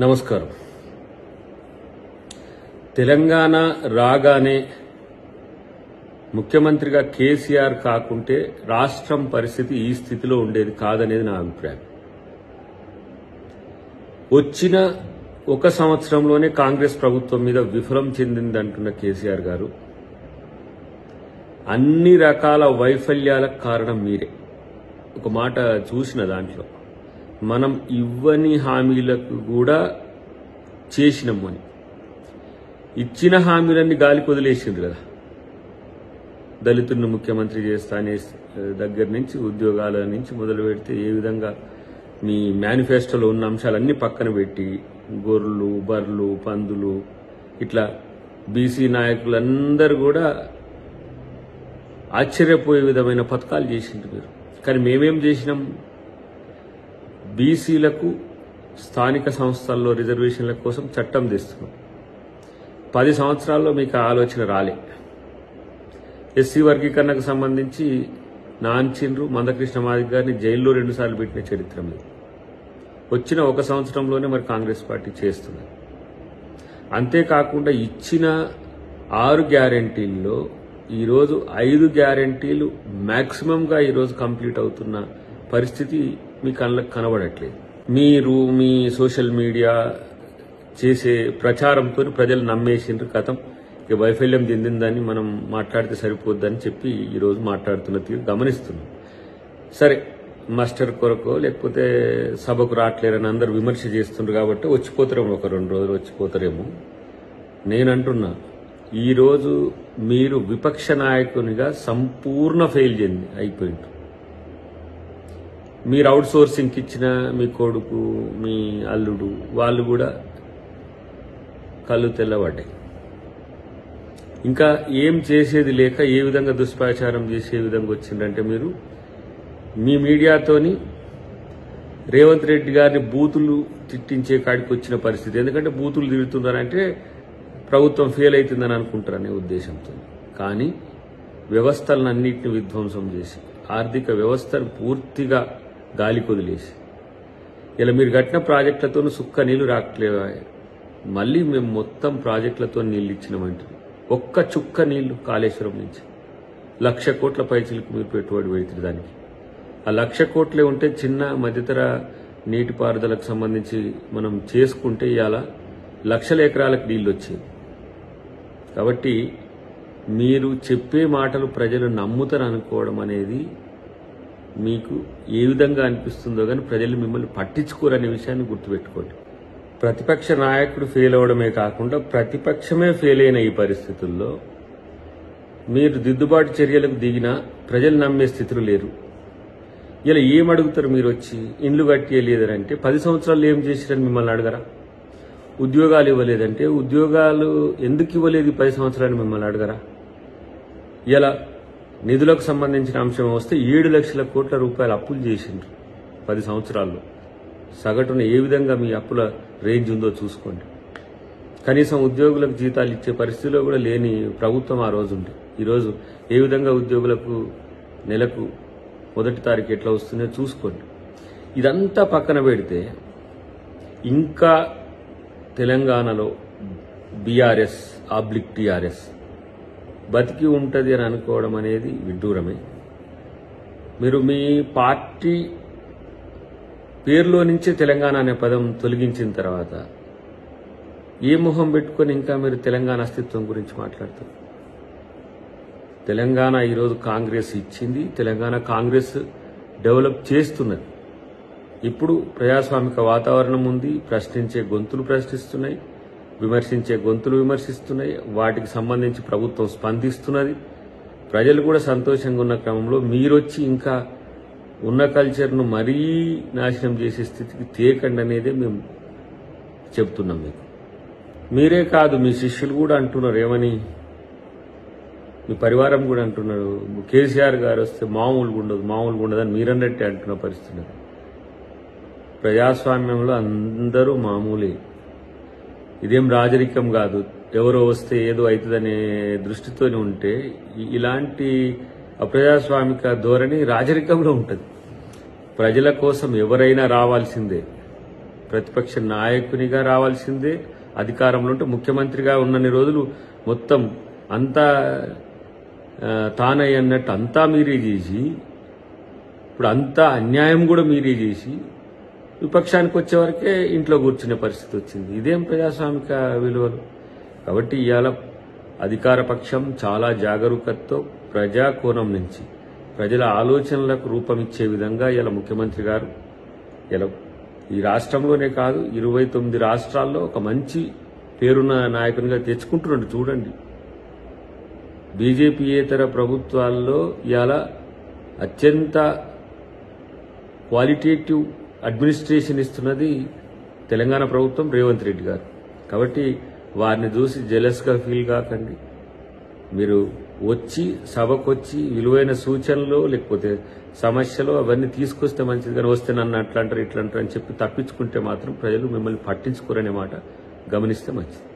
నమస్కారం. తెలంగాణ రాగానే ముఖ్యమంత్రిగా కేసీఆర్ కాకుంటే రాష్ట్రం పరిస్థితి ఈ స్థితిలో ఉండేది కాదనేది నా అభిప్రాయం. వచ్చిన ఒక సంవత్సరంలోనే కాంగ్రెస్ ప్రభుత్వం మీద విఫలం చెందిందంటున్న కేసీఆర్ గారు అన్ని రకాల వైఫల్యాలకు కారణం మీరే. ఒక మాట చూసిన దాంట్లో మనం ఇవ్వని హామీలకు కూడా చేసినాము అని, ఇచ్చిన హామీలన్నీ గాలికి వదిలేసిండ్రు కదా. దళితులను ముఖ్యమంత్రి చేస్తానే దగ్గర నుంచి ఉద్యోగాల నుంచి మొదలు పెడితే ఏ విధంగా మీ మేనిఫెస్టోలో ఉన్న అంశాలన్నీ పక్కన పెట్టి గొర్రెలు, బర్రెలు, పందులు ఇట్లా బీసీ నాయకులందరూ కూడా ఆశ్చర్యపోయే విధమైన పథకాలు చేసిండ్రు మీరు. కానీ మేమేం చేసినాం? బీసీలకు స్థానిక సంస్థల్లో రిజర్వేషన్ల కోసం చట్టం తెస్తున్నాం. 10 సంవత్సరాల్లో మీకు ఆలోచన రాలే. ఎస్సీ వర్గీకరణకు సంబంధించి నాంచిండ్రు మందకృష్ణ మాదిగ గారిని జైల్లో 2 సార్లు పెట్టిన చరిత్ర లేదు. వచ్చిన ఒక సంవత్సరంలోనే మరి కాంగ్రెస్ పార్టీ చేస్తున్నారు. అంతేకాకుండా ఇచ్చిన 6 గ్యారంటీల్లో ఈరోజు 5 గ్యారంటీలు మ్యాక్సిమంగా ఈరోజు కంప్లీట్ అవుతున్న పరిస్థితి మీ కళ్ళకు కనబడట్లేదు. మీరు మీ సోషల్ మీడియా చేసే ప్రచారంతో ప్రజలు నమ్మేసిండ్రు. కథం ఇక వైఫల్యం చెందిందని మనం మాట్లాడితే సరిపోద్దని చెప్పి ఈరోజు మాట్లాడుతున్న తీరు గమనిస్తున్నాం. సరే, మాస్టర్ కొరకు లేకపోతే సభకు రావట్లేరని అందరూ విమర్శ చేస్తుండ్రు కాబట్టి వచ్చిపోతారేమో, ఒక 2 రోజులు వచ్చిపోతారేమో. నేనంటున్నా, ఈరోజు మీరు విపక్ష నాయకునిగా సంపూర్ణ ఫెయిల్ అయిపోయింది. మీరు అవుట్ సోర్సింగ్కి ఇచ్చిన మీ కొడుకు, మీ అల్లుడు వాళ్ళు కూడా కళ్ళు తెల్లబడ్డాయి. ఇంకా ఏం చేసేది లేక ఏ విధంగా దుష్ప్రచారం చేసే విధంగా వచ్చిందంటే మీరు మీ మీడియాతోని రేవంత్ రెడ్డి గారిని బూతులు తిట్టించే కాడికి వచ్చిన పరిస్థితి. ఎందుకంటే బూతులు తిడుతున్నారంటే ప్రభుత్వం ఫెయిల్ అవుతుందని అనుకుంటారనే ఉద్దేశంతో. కానీ వ్యవస్థలన్నింటినీ విధ్వంసం చేసి ఆర్థిక వ్యవస్థను పూర్తిగా గాలి కొదిలేసి ఇలా మీరు కట్టిన ప్రాజెక్టులతో సుక్క నీళ్లు రావట్లేవా? మళ్ళీ మేము మొత్తం ప్రాజెక్టులతో నీళ్లు ఇచ్చినామంటే ఒక్క చుక్క నీళ్లు కాళేశ్వరం నుంచి 1,00,000 కోట్ల పైచిలకు మీరు పెట్టుబడి పెడుతుంది. దానికి ఆ 1,00,000 కోట్లే ఉంటే చిన్న మధ్యతర నీటిపారుదలకు సంబంధించి మనం చేసుకుంటే ఇవాళ లక్షల ఎకరాలకు నీళ్లు వచ్చేవి. కాబట్టి మీరు చెప్పే మాటలు ప్రజలు నమ్ముతారు అనుకోవడం అనేది మీకు ఏ విధంగా అనిపిస్తుందో కానీ ప్రజలు మిమ్మల్ని పట్టించుకోరనే విషయాన్ని గుర్తుపెట్టుకోండి. ప్రతిపక్ష నాయకుడు ఫెయిల్ అవడమే కాకుండా ప్రతిపక్షమే ఫెయిల్ అయిన ఈ పరిస్థితుల్లో మీరు దిద్దుబాటు చర్యలకు దిగినా ప్రజలు నమ్మే స్థితిలో లేరు. ఇలా ఏం అడుగుతారు? మీరు వచ్చి ఇండ్లు కట్టేయలేదంటే 10 సంవత్సరాలు ఏం చేసిరని మిమ్మల్ని అడగరా? ఉద్యోగాలు ఇవ్వలేదంటే ఉద్యోగాలు ఎందుకు ఇవ్వలేదు 10 సంవత్సరాలు మిమ్మల్ని అడగరా? ఇలా నిధులకు సంబంధించిన అంశం వస్తే 7 లక్షల కోట్ల రూపాయలు అప్పులు చేసిండ్రు 10 సంవత్సరాల్లో. సగటున ఏ విధంగా మీ అప్పుల రేంజ్ ఉందో చూసుకోండి. కనీసం ఉద్యోగులకు జీతాలు ఇచ్చే పరిస్థితిలో కూడా లేని ప్రభుత్వం ఆ రోజు ఉంది. ఈరోజు ఏ విధంగా ఉద్యోగులకు నెలకు 1వ తారీఖు ఎట్లా వస్తుందో చూసుకోండి. ఇదంతా పక్కన పెడితే ఇంకా తెలంగాణలో బీఆర్ఎస్ /టీఆర్ఎస్ బతికి ఉంటుంది అని అనుకోవడం అనేది విడ్డూరమే. మీరు మీ పార్టీ పేరులో నుంచే తెలంగాణ అనే పదం తొలగించిన తర్వాత ఏ మొహం పెట్టుకొని ఇంకా మీరు తెలంగాణ అస్తిత్వం గురించి మాట్లాడతారు? తెలంగాణ ఈరోజు కాంగ్రెస్ ఇచ్చింది. తెలంగాణ కాంగ్రెస్ డెవలప్ చేస్తున్నది. ఇప్పుడు ప్రజాస్వామిక వాతావరణం ఉంది. ప్రశ్నించే గొంతులు ప్రశ్నిస్తున్నాయి, విమర్శించే గొంతులు విమర్శిస్తున్నాయి. వాటికి సంబంధించి ప్రభుత్వం స్పందిస్తున్నది. ప్రజలు కూడా సంతోషంగా ఉన్న క్రమంలో మీరొచ్చి ఇంకా ఉన్న కల్చర్ను మరీ నాశనం చేసే స్థితికి తేకండి అనేదే మేము చెప్తున్నాం మీకు. మీరే కాదు, మీ శిష్యులు కూడా అంటున్నారు. ఏమని? మీ పరివారం కూడా అంటున్నారు, కేసీఆర్ గారు వస్తే మామూలుగా ఉండదని మీరన్నట్టే అంటున్న పరిస్థితి. ప్రజాస్వామ్యంలో అందరూ మామూలే. ఇదేం రాజరికం కాదు. ఎవరో వస్తే ఏదో అవుతుందనే దృష్టితోనే ఉంటే ఇలాంటి ప్రతిపక్ష నాయకునిగా రావాల్సిందే. అధికారంలో ఉంటే ముఖ్యమంత్రిగా ఉన్నన్ని రోజులు మొత్తం అంతా తానై అన్నట్టు అంతా మీరే చేసి, ఇప్పుడు అంతా అన్యాయం కూడా మీరే చేసి విపక్షానికి వచ్చే వరకే ఇంట్లో కూర్చునే పరిస్థితి వచ్చింది. ఇదేం ప్రజాస్వామిక విలువలు? కాబట్టి ఇవాళ అధికార పక్షం చాలా జాగరూకతతో ప్రజా కోణం నుంచి ప్రజల ఆలోచనలకు రూపమిచ్చే విధంగా ఇలా ముఖ్యమంత్రి గారు ఇలా ఈ రాష్ట్రంలోనే కాదు 29 రాష్ట్రాల్లో ఒక మంచి పేరున్న నాయకునిగా తెచ్చుకుంటున్నాడు. చూడండి, బీజేపీయేతర ప్రభుత్వాల్లో ఇవాళ అత్యంత క్వాలిటేటివ్ అడ్మినిస్ట్రేషన్ ఇస్తున్నది తెలంగాణ ప్రభుత్వం, రేవంత్ రెడ్డి గారు. కాబట్టి వారిని చూసి జెలస్గా ఫీల్ కాకండి. మీరు వచ్చి సభకు వచ్చి విలువైన సూచనలు లేకపోతే సమస్యలు అవన్నీ తీసుకొస్తే మంచిది, కానీ వస్తే నన్ను అట్లా అంటారు ఇట్లా అంటారు అని చెప్పి తప్పించుకుంటే మాత్రం ప్రజలు మిమ్మల్ని పట్టించుకోరనే మాట గమనిస్తే మంచిది.